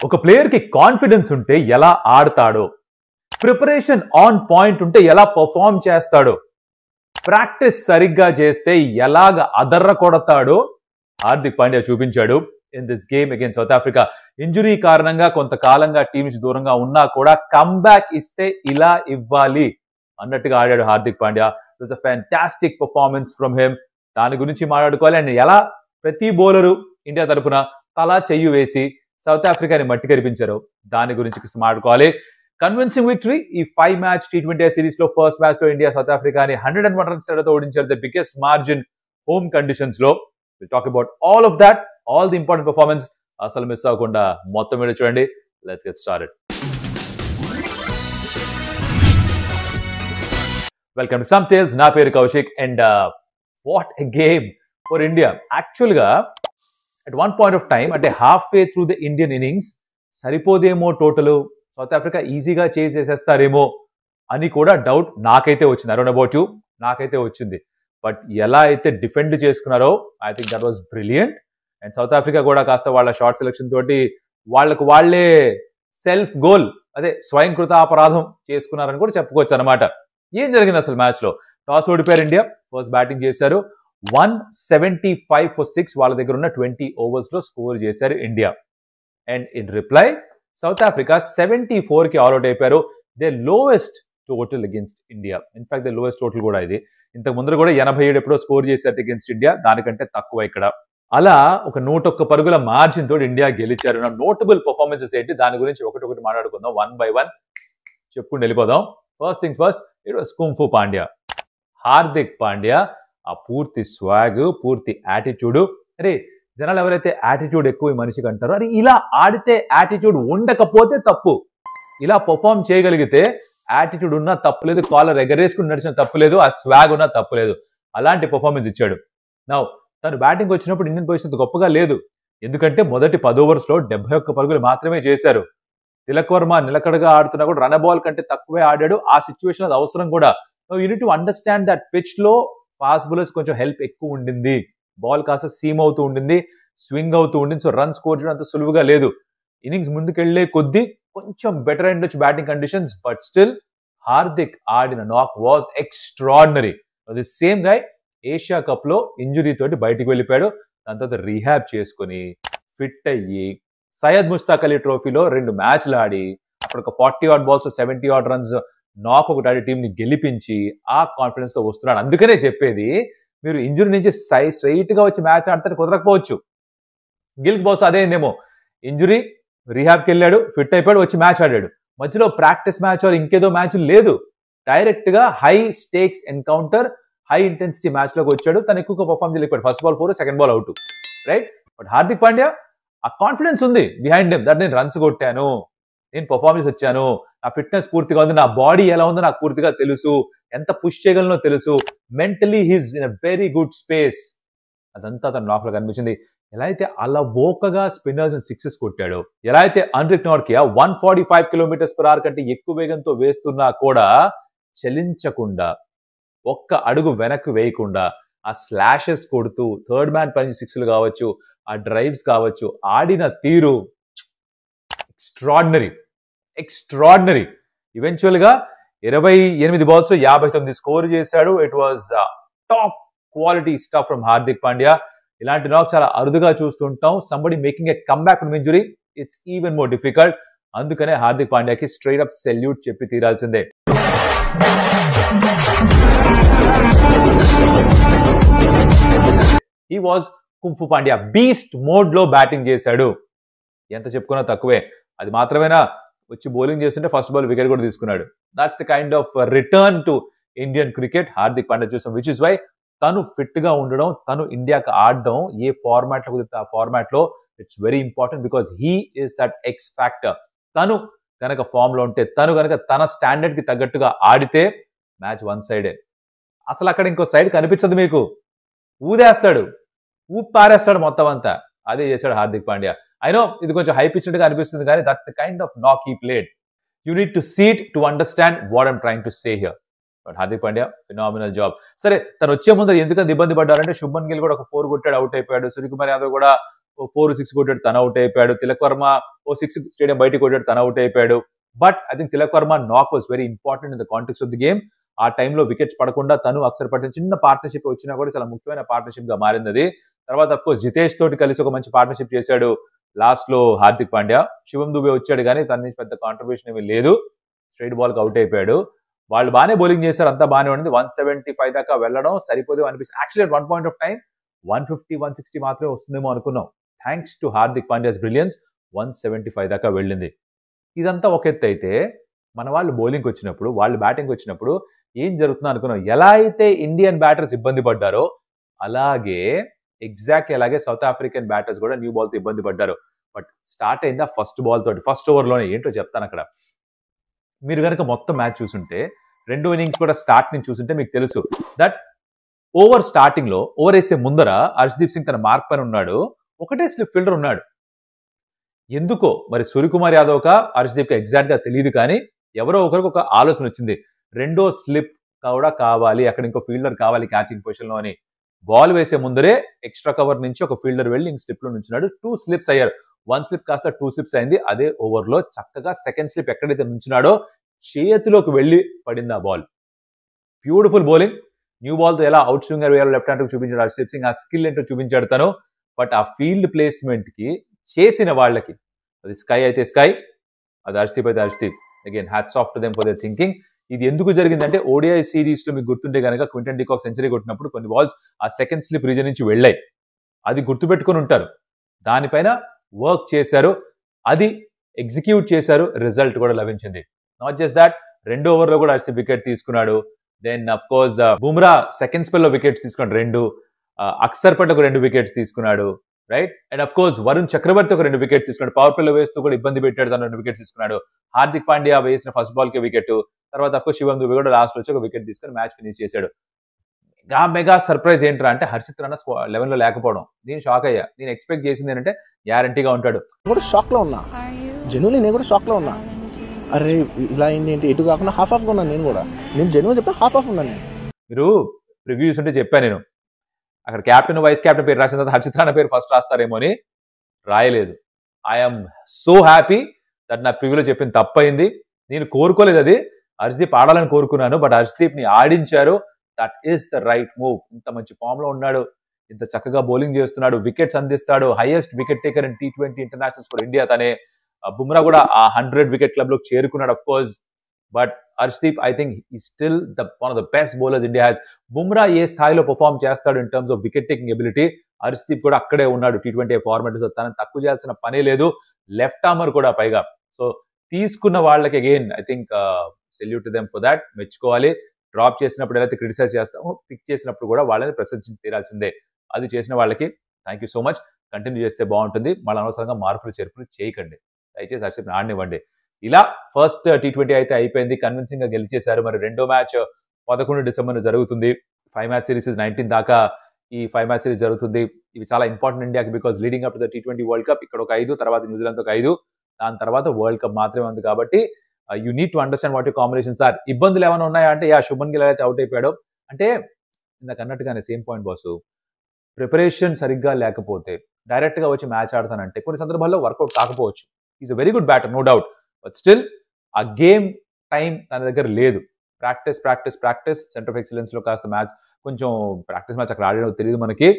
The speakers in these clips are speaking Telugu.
ఒక ప్లేయర్ కి కాన్ఫిడెన్స్ ఉంటే ఎలా ఆడతాడో, ప్రిపరేషన్ ఆన్ పాయింట్ ఉంటే ఎలా పర్ఫామ్ చేస్తాడో, ప్రాక్టీస్ సరిగ్గా చేస్తే ఎలాగ అదర్ర కొడతాడో హార్దిక్ పాండ్యా చూపించాడు in this game against south Africa. Injury కారణంగా కొంతకాలంగా టీం నుంచి దూరంగా ఉన్నా కూడా కమ్బ్యాక్ ఇస్తే ఇలా ఇవ్వాలి అన్నట్టుగా ఆడాడు Hardik Pandya. It was a fantastic performance from him. దాని గురించి మాట్లాడుకోవాలి. అండ్ ఎలా ప్రతి బౌలరు ఇండియా తరపున తలా చెయ్యి వేసి సౌత్ ఆఫ్రికాని మట్టి కనిపించారు దాని గురించి మాట్లాడుకోవాలి. కన్విన్సింగ్ విక్టరీ ఈ 5 మ్యాచ్ T20 సిరీస్ లో ఫస్ట్ మ్యాచ్ లో ఇండియా సౌత్ ఆఫ్రికాని 101 రన్స్ తేడాతో ఓడించారు. The biggest margin home conditions లో. Will talk about all of that, all the important performance. అసలు మిస్ అవ్వకుండా మొత్తం వీడియో చూడండి. Let's get started. Welcome to some tales. నా పేరు Kaushik. And what a game for India. Actual గా at one point of time, అంటే half way through the Indian innings సరిపోదేమో total, south Africa ఈజీగా చేసేసేస్తారేమో అని కూడా డౌట్ నాకైతే వచ్చింది. I don't know about you, నాకైతే వచ్చింది. బట్ ఎలా అయితే డిఫెండ్ చేసుకున్నారో I think that was brilliant. And south Africa కూడా కాస్త వాళ్ళ షార్ట్ సెలెక్షన్ తోటి వాళ్ళకు వాళ్ళే సెల్ఫ్ గోల్, అదే స్వయంకృత అపరాధం చేసుకున్నారని కూడా చెప్పుకోవచ్చు అనమాట. ఏం జరిగింది అసలు మ్యాచ్ లో? టాస్ ఓడిపోయారు ఇండియా. ఫస్ట్ బ్యాటింగ్ చేశారు. 175 for 6 వాళ్ళ దగ్గర ఉన్న 20 overs లో స్కోర్ చేశారు India. And in reply south Africa 74 కి ఆల్అౌట్ అయిపోయారు. They lowest total against India. In fact they lowest total కూడా ఇది. ఇంతకు ముందు కూడా 87 ఎప్పుడో స్కోర్ చేశారు అగేన్స్ట్ ఇండియా, దానికంటే తక్కువ ఇక్కడ. అలా ఒక 101 పరుగుల మార్జిన్ తోటి ఇండియా గెలిచారు. నోటబుల్ పర్ఫార్మెన్సెస్ ఏంటి దాని గురించి ఒకటి మాట్లాడుకుందాం. 1 by 1 చెప్పుకుని వెళ్ళిపోదాం. First things first, it was kung fu Pandya. Hardik Pandya ఆ పూర్తి స్వాగ్, పూర్తి యాటిట్యూడ్. అరే జనాలు ఎవరైతే యాటిట్యూడ్ ఎక్కువ మనిషికి అంటారో, అది ఇలా ఆడితే యాటిట్యూడ్ ఉండకపోతే తప్పు. ఇలా పర్ఫామ్ చేయగలిగితే యాటిట్యూడ్ ఉన్నా తప్పులేదు, కాలర్ ఎగరేసుకుని నడిచిన తప్పులేదు, ఆ స్వాగ్ ఉన్నా తప్పులేదు. అలాంటి పర్ఫార్మెన్స్ ఇచ్చాడు. నా తను బ్యాటింగ్ వచ్చినప్పుడు ఇండియన్ పొజిషన్ గొప్పగా లేదు. ఎందుకంటే మొదటి 10 overs లో 71 పరుగులు మాత్రమే చేశారు. తిలక్ వర్మ నిలకడగా ఆడుతున్నా కూడా రన్ బాల్ కంటే తక్కువే ఆడాడు. ఆ సిచ్యువేషన్ అది అవసరం కూడా. You need to understand that pitch లో ఫాస్ట్ బౌలర్స్ కొంచెం హెల్ప్ ఎక్కువ ఉండింది. బాల్ కాస్త సీమ్ అవుతూ ఉండింది, స్వింగ్ అవుతూ ఉండింది. సో రన్ స్కోర్ చేయడం అంత సులువుగా లేదు. ఇన్నింగ్స్ ముందుకెళ్లే కొద్దీ కొంచెం బెటర్ అయ్యుండొచ్చు batting conditions. But still Hardik ఆడిన నాక్ was extraordinary. The same guy Asia cup లో ఇంజురీ తోటి బయటికి వెళ్ళిపోయాడు. దాని తర్వాత రీహాబ్ చేసుకుని ఫిట్ అయ్యి సయ్యద్ ముస్తాక్ అలీ ట్రోఫీలో 2 మ్యాచ్లు ఆడి అక్కడ ఒక 40 odd balls 70 odd runs నాక్ ఒకటి ఆడి టీంని గెలిపించి ఆ కాన్ఫిడెన్స్ తో వస్తున్నాడు. అందుకనే చెప్పేది, మీరు ఇంజురీ నుంచి స్ట్రైట్ గా వచ్చి మ్యాచ్ ఆడితే కుదరకపోవచ్చు. గిల్కి బహుశా అదే అయిందేమో. ఇంజురీ, రీహాబ్కి వెళ్ళాడు, ఫిట్ అయిపోయాడు, వచ్చి మ్యాచ్ ఆడాడు. మధ్యలో ప్రాక్టీస్ మ్యాచ్ ఇంకేదో మ్యాచ్ లేదు. డైరెక్ట్ గా high స్టేక్స్ encounter, high intensity match లోకి వచ్చాడు. తను ఎక్కువగా పర్ఫామ్ చేయలేకపోయాడు. First ball 4, second ball out, right. But Hardik Pandya ఆ కాన్ఫిడెన్స్ ఉంది బిహైండ్ హిమ్. దట్ నేను రన్స్ కొట్టాను, నేను పర్ఫార్మెన్స్ వచ్చాను, నా ఫిట్నెస్ పూర్తిగా ఉంది, నా బాడీ ఎలా ఉందో నాకు పూర్తిగా తెలుసు, ఎంత పుష్ చేయగలనో తెలుసు, mentally he's in a very good space. అదంతా తన నాక్ లో కనిపించింది. ఎలా అయితే అలవోకగా స్పిన్నర్స్ 6s కొట్టాడు, ఎలా అయితే అన్రిక్ నార్కియా 145 km/h కంటే ఎక్కువ వేగంతో వేస్తున్నా కూడా చలించకుండా, ఒక్క అడుగు వెనక్కి వేయకుండా ఆ స్లాషెస్ కొడుతూ థర్డ్ మ్యాన్ పని 6లు కావచ్చు, ఆ డ్రైవ్స్ కావచ్చు, ఆడిన తీరు ఎక్స్ట్రాడినరీ. ఈవెన్చువల్ గా 28 balls 59 స్కోర్ చేశాడు. It was top quality stuff from Hardik Pandya. ఇలాంటి నాక్ చాలా అరుదుగా చూస్తుంటాం. Somebody making a comeback from injury, it's even more difficult. అందుకనే హార్దిక్ పాండ్యాకి స్ట్రైట్ అప్ సెల్యూట్ చెప్పి తీరాల్సిందే. He was kung fu Pandya. Beast mode లో బ్యాటింగ్ చేశాడు. ఎంత చెప్పుకున్నా తక్కువే. అది మాత్రమేనా, వచ్చి బౌలింగ్ చేస్తుంటే ఫస్ట్ బాల్ వికెట్ కూడా తీసుకున్నాడు. That's the kind of return to Indian cricket Hardik Pandya చూసాం. విచ్ ఇస్ వై తను ఫిట్ గా ఉండడం, తను ఇండియాకి ఆడడం, ఏ ఫార్మాట్ లో కుదిరితే ఆ ఫార్మాట్ లో it's very important. Because he is that X factor. తను కనుక ఫామ్ లో ఉంటే, తను కనుక తన స్టాండర్డ్ కి తగ్గట్టుగా ఆడితే మ్యాచ్ వన్ సైడే. అసలు అక్కడ ఇంకో సైడ్ కనిపించదు మీకు. ఊదేస్తాడు, పారేస్తాడు మొత్తం అంతా. అదే చేశాడు హార్దిక్ పాండ్యా. ఐ నో ఇది కొంచెం హై పిచ్డ్ గా అనిపిస్తుంది, కానీ that's the kind of knock he played. You need to see it to understand what I'm trying to say here. But Hardik Pandya phenomenal job. సరే, తను వచ్చే ముందు ఎందుకంత ఇబ్బంది పడ్డారంటే, శుభ్మన్ గిల్ కూడా ఒక 4 కొట్టాడు, అవుట్ అయిపోయాడు. సూర్యకుమార్ యాదవ్ కూడా 4-6 కొట్టాడు, తన అవుట్ అయిపోయాడు. తిలక్ వర్మ 6 స్టేడియం బయటకు కొట్టాడు, తన అవుట్ అయిపోయాడు. But I think Tilak Varma knock was very important in the context of the game. ఆ టైంలో వికెట్స్ పడకుండా తను అక్షర్ పటేల్ చిన్న పార్ట్నర్షిప్ వచ్చినా కూడా చాలా ముఖ్యమైన పార్ట్నర్షిప్ గా మారింది అది. తర్వాత అఫ్ కోర్స్ జితేష్ తోటి కలిసి ఒక మంచి పార్ట్నర్షిప్ చేశాడు లాస్ట్ లో హార్దిక్ పాండ్యా. శివం దుబే వచ్చాడు కానీ తన నుంచి పెద్ద కాంట్రిబ్యూషన్ ఏమీ లేదు, స్ట్రైట్ బాల్ కి అవుట్ అయిపోయాడు. వాళ్ళు బాగానే బౌలింగ్ చేశారు, అంతా బాగానే ఉంది. 175 దాకా వెళ్ళడం సరిపోదు అనిపిస్తుంది. Actually at one point of time 150-160 మాత్రమే వస్తుందేమో అనుకున్నాం. Thanks to Hardik Pandyas brilliance 175 దాకా వెళ్ళింది. ఇదంతా ఒక ఎత్తు అయితే మన వాళ్ళు బౌలింగ్కి వచ్చినప్పుడు, వాళ్ళు బ్యాటింగ్ వచ్చినప్పుడు ఏం జరుగుతుందో అనుకున్నాం. ఎలా అయితే ఇండియన్ బ్యాటర్స్ ఇబ్బంది పడ్డారో అలాగే ఎగ్జాక్ట్లీ అలాగే సౌత్ ఆఫ్రికన్ బ్యాటర్స్ కూడా న్యూ బాల్ తో ఇబ్బంది పడ్డారు. బట్ స్టార్ట్ అయిందా ఫస్ట్ బాల్ తోటి, ఫస్ట్ ఓవర్లోనే. ఏంటో చెప్తాను అక్కడ. మీరు కనుక మొత్తం మ్యాచ్ చూసుంటే, రెండో ఇన్నింగ్స్ కూడా స్టార్ట్ నుంచి చూసుంటే మీకు తెలుసు దట్ ఓవర్ స్టార్టింగ్ లో ఓవర్ వేసే ముందర హర్షదీప్ సింగ్ తన మార్క్ పైన ఉన్నాడు, ఒకటే స్లిప్ ఫీల్డర్ ఉన్నాడు. ఎందుకో మరి సూర్యకుమార్ యాదవ్ కా హర్షదీప్ కా ఎగ్జాక్ట్ గా తెలియదు, కానీ ఎవరో ఒకరికి ఒక ఆలోచన వచ్చింది, రెండో స్లిప్ కూడా కావాలి, అక్కడ ఇంకో ఫీల్డర్ కావాలి క్యాచింగ్ పొజిషన్ లో అని. బాల్ వేసే ముందరే ఎక్స్ట్రా కవర్ నుంచి ఒక ఫీల్డర్ వెళ్ళి ఇంక స్లిప్ లో నుంచున్నాడు. 2 స్లిప్స్ అయ్యారు. 1 స్లిప్ కాస్త 2 స్లిప్స్ అయింది. అదే ఓవర్ లో చక్కగా సెకండ్ స్లిప్ ఎక్కడైతే నుంచున్నాడో చేతిలోకి వెళ్ళి పడింది ఆ ball. Beautiful bowling. New ball తో ఎలా అవుట్ స్వింగర్ వేయాలో లెఫ్ట్ హ్యాండ్ చూపించాడు హర్షదీప్ సింగ్. ఆ స్కిల్ ఏంటో చూపించాడు తను. బట్ ఆ ఫీల్డ్ ప్లేస్మెంట్ కి చేసిన వాళ్ళకి, అది స్కై అయితే స్కై, అది హర్షదీప్ అయితే Harshdeep, again hats off to them for their thinking. ఇది ఎందుకు జరిగిందంటే ఓడిఐ సిరీస్ లో మీకు గుర్తుంటే కనుక క్వింటన్ డికాక్ సెంచరీ కొట్టినప్పుడు కొన్ని బాల్స్ ఆ సెకండ్ స్లిప్ రీజన్ నుంచి వెళ్ళాయి. అది గుర్తుపెట్టుకుని ఉంటారు, దానిపైన వర్క్ చేశారు, అది ఎగ్జిక్యూట్ చేశారు, రిజల్ట్ కూడా లభించింది. నాట్ జస్ట్ దాట్, రెండో ఓవర్ లో కూడా హర్షదీప్ వికెట్ తీసుకున్నాడు. Then of course Bumrah second spell లో వికెట్స్ తీసుకున్నాడు 2. అక్షర్ పటేల్ ఒక 2 వికెట్స్ తీసుకున్నాడు, right. And of course Varun Chakravarthy ఒక 2 వికెట్స్ తీసుకున్నాడు. పవర్ ప్లే లో వేస్తూ కూడా ఇబ్బంది పెట్టాడు, తను 2 వికెట్స్ తీసుకున్నాడు. హార్దిక్ పాండ్యా వేసిన ఫస్ట్ బాల్ కి వికెట్, తర్వాత అఫ్ కోర్స్ శివం దుబే కూడా లాస్ట్ వచ్చి ఒక వికెట్ తీసుకుని మ్యాచ్ ఫినిష్ చేశాడు. మెగా సర్ప్రైజ్ ఏంట్రా అంటే హర్షిత్ రాణా 11 లో లేకపోవడం. నేను షాక్ అయ్యా. నేను ఎక్స్పెక్ట్ చేసింది ఏంటంటే గ్యారంటీగా ఉంటాడు. షాక్ లో ఉన్నా, జెన్యున్లీ నేను కూడా షాక్ లో ఉన్నా. అరే ఇలా అయింది ఏంటి, ఎటు కాకుండా హాఫ్ ఆఫ్ ఉన్నాను నేను కూడా. నేను జెన్యున్ చెప్పా హాఫ్ ఆఫ్ ఉన్నాను. మీరు రివ్యూస్ ఉంటే చెప్పాను నేను, అక్కడ క్యాప్టెన్ వైస్ క్యాప్టెన్ పేరు రాసిన తర్వాత హర్షిత్ రాణా పేరు ఫస్ట్ రాస్తారేమో అని, రాయలేదు. ఐఎమ్ సో హ్యాపీ దట్ నా ప్రివ్యూలో చెప్పింది తప్పైంది. నేను కోరుకోలేదు అది, హర్షదీప్ ఆడాలని కోరుకున్నాను. బట్ హర్షదీప్ ని ఆడించారు. That is the right move. ఇంత మంచి ఫామ్ లో ఉన్నాడు, ఇంత చక్కగా బౌలింగ్ చేస్తున్నాడు, వికెట్స్ అందిస్తాడు. Highest wicket taker in T20 internationals for India తనే. బుమ్రా కూడా ఆ 100 వికెట్ క్లబ్ లో చేరుకున్నాడు of course. But Arshdeep I think ఈ still one of the best bowlers India has. Bumrah ఏ స్థాయిలో పర్ఫార్మ్ చేస్తాడు in terms of wicket taking ability, Arshdeep కూడా అక్కడే ఉన్నాడు T20 ఫార్మాట్. సో తనని తక్కువ చేయాల్సిన పనే లేదు. లెఫ్ట్ ఆర్మర్ కూడా పైగా. సో తీసుకున్న వాళ్ళకి again I think salute to them for that, మెచ్చుకోవాలి. డ్రాప్ చేసినప్పుడు ఎలా క్రిటిసైజ్ చేస్తామో, పిక్ చేసినప్పుడు కూడా వాళ్ళని ప్రశంసించి తీరాల్సిందే. అది చేసిన వాళ్ళకి thank you so much. Continue చేస్తే బాగుంటుంది. మళ్ళీ అనవసరంగా మార్పులు చేర్పులు చేయకండి, దయచేసి హర్షదీప్ ఆడనివ్వండి. ఇలా ఫస్ట్ T20 అయితే అయిపోయింది, కన్విన్సింగ్ గా గెలిచేశారు. మరి రెండో మ్యాచ్ 11 డిసెంబర్ జరుగుతుంది. 5 మ్యాచ్ సిరీస్ 19 దాకా ఈ 5 మ్యాచ్ సిరీస్ జరుగుతుంది. ఇవి చాలా ఇంపార్టెంట్ ఇండియాకి, because leading up to the T20 world cup ఇక్కడ ఒక 5, తర్వాత న్యూజిలాండ్ ఒక 5, దాని తర్వాత వరల్డ్ కప్ మాత్రమే ఉంది. కాబట్టి you need to understand what you combinations are. ఇబ్బందులు ఏమైనా ఉన్నాయా అంటే, శుభన్ గిల్ అయితే అవుట్ అయిపోయాడు అంటే, ఇందాక అన్నట్టుగానే సేమ్ పాయింట్ బాసు, ప్రిపరేషన్ సరిగ్గా లేకపోతే డైరెక్ట్ గా వచ్చి మ్యాచ్ ఆడతానంటే కొన్ని సందర్భాల్లో వర్కౌట్ కాకపోవచ్చు. Is a very good batter, no doubt. But still ఆ గేమ్ టైం తన దగ్గర లేదు. Practice practice practice centre of excellence లో కాస్త మ్యాచ్, కొంచెం ప్రాక్టీస్ మ్యాచ్ అక్కడ ఆడడం తెలియదు మనకి.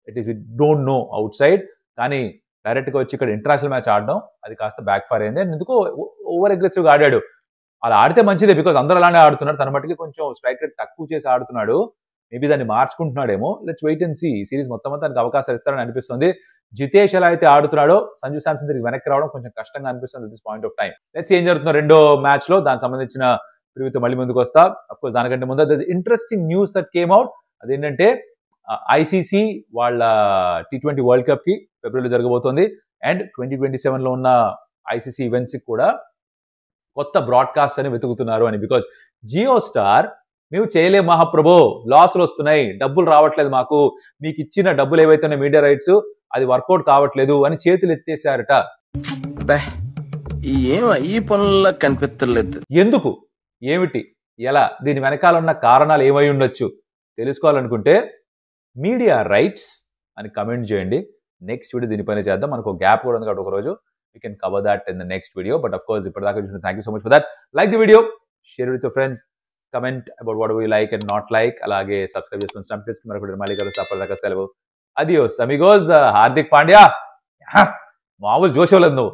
It is we don't know outside. కానీ డైరెక్ట్ గా వచ్చి ఇక్కడ ఇంటర్నేషనల్ మ్యాచ్ ఆడడం అది కాస్త బ్యాక్ ఫైర్ అయింది. ఎందుకో ఓవర్ అగ్రెసివ్ గా ఆడాడు. అలా ఆడితే మంచిదే, బికాస్ అందరూ అలానే ఆడుతున్నారు. తన మట్టికి కొంచెం స్ట్రైక్ రేట్ తక్కువ చేసి ఆడుతున్నాడు. మేబీ దాన్ని మార్చుకుంటున్నాడేమో. Let's wait and see. Series మొత్తం అంతా తనకు అవకాశాలు ఇస్తారని అనిపిస్తుంది. జితేష్ ఎలా అయితే ఆడుతున్నాడో, సంజు శాంసన్ తిరిగి వెనక్కి రావడం కొంచెం కష్టంగా అనిపిస్తుంది this point of time. Let's ఏం జరుగుతుందో రెండో మ్యాచ్ లో, దానికి సంబంధించిన ప్రివ్యూతో మళ్ళీ ముందుకు వస్తా. అఫ్ కోర్స్ దానికంటే ముందు there is interesting news that came out. అదేంటంటే ఐసీసీ వాళ్ళ T20 వరల్డ్ కప్ కి ఫిబ్రవరిలో జరగబోతోంది. అండ్ 2027 లో ఉన్న ఐసీసీ ఈవెంట్స్ కి కూడా కొత్త బ్రాడ్కాస్ట్ అని వెతుకుతున్నారు అని. బికాస్ జియో స్టార్ మేము చేయలేం మహాప్రభో, లాసులు వస్తున్నాయి, డబ్బులు రావట్లేదు మాకు, మీకు ఇచ్చిన డబ్బులు ఏవైతే మీడియా రైట్స్ అది వర్కౌట్ కావట్లేదు అని చేతులు ఎత్తేసారట. ఈ పనుల్లో కనిపించలేదు. ఎందుకు, ఏమిటి, ఎలా, దీని వెనకాల ఉన్న కారణాలు ఏమై ఉండొచ్చు తెలుసుకోవాలనుకుంటే మీడియా రైట్స్ అని కమెంట్ చేయండి. నెక్స్ట్ వీడియో దీనిపైన చేద్దాం. మనకు గ్యాప్ కూడా ఉంది కాబట్టి ఒక రోజు we can cover that in the next video. But of course, thank you so much for that. Like the video, share it with your friends, comment about what you like and not like. Alage subscribe చేసుకొని స్టాంప్ చేసుకొని మరొకటి మళ్ళీ కలుస్తా. అప్పటిదాకా సెలవు. Adios amigos. హార్దిక్ పాండ్యా మామూలు జోష్ లేదు నువ్వు.